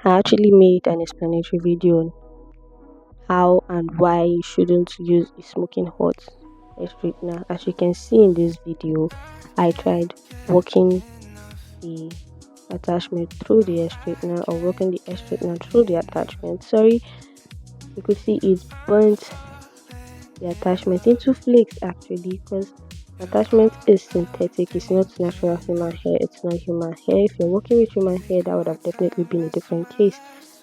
I actually made an explanatory video on how and why you shouldn't use a smoking hot hair straightener. As you can see in this video, I tried working the attachment through the hair straightener or working the hair straightener through the attachment. Sorry, you could see it burnt the attachment into flakes actually, because attachment is synthetic. It's not natural human hair. It's not human hair. If you're working with human hair, that would have definitely been a different case.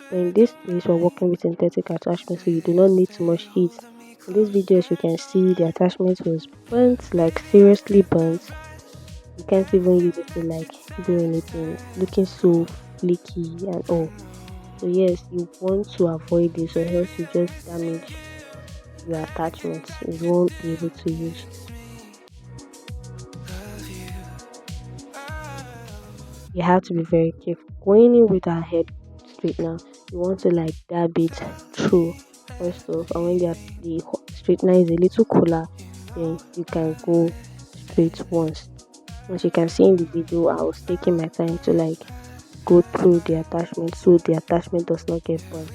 But in this case, we're working with synthetic attachment, so you do not need too much heat. In this video, as you can see, the attachment was burnt, like seriously burnt. You can't even use it to like do anything. It's looking so flaky and all. So yes, you want to avoid this, or else you just damage your attachments. You won't be able to use. You have to be very careful going in with our head straightener. You want to like dab it through first off, and when the straightener is a little cooler, then you can go straight once. As you can see in the video, I was taking my time to like go through the attachment so the attachment does not get burned.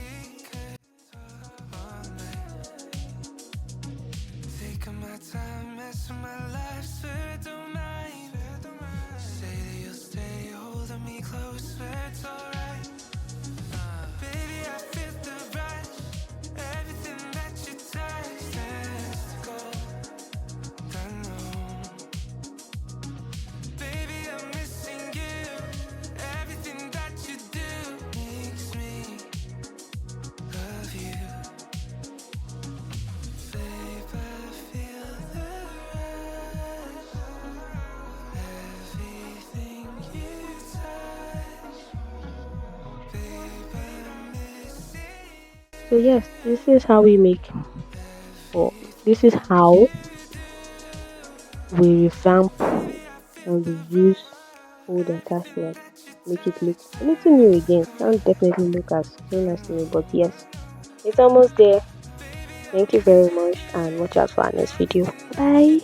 So yes, this is how we make, or this is how we revamp and we use old attachment, make it look a little new again. Can't definitely look as soon as new, but yes, it's almost there. Thank you very much and watch out for our next video. Bye.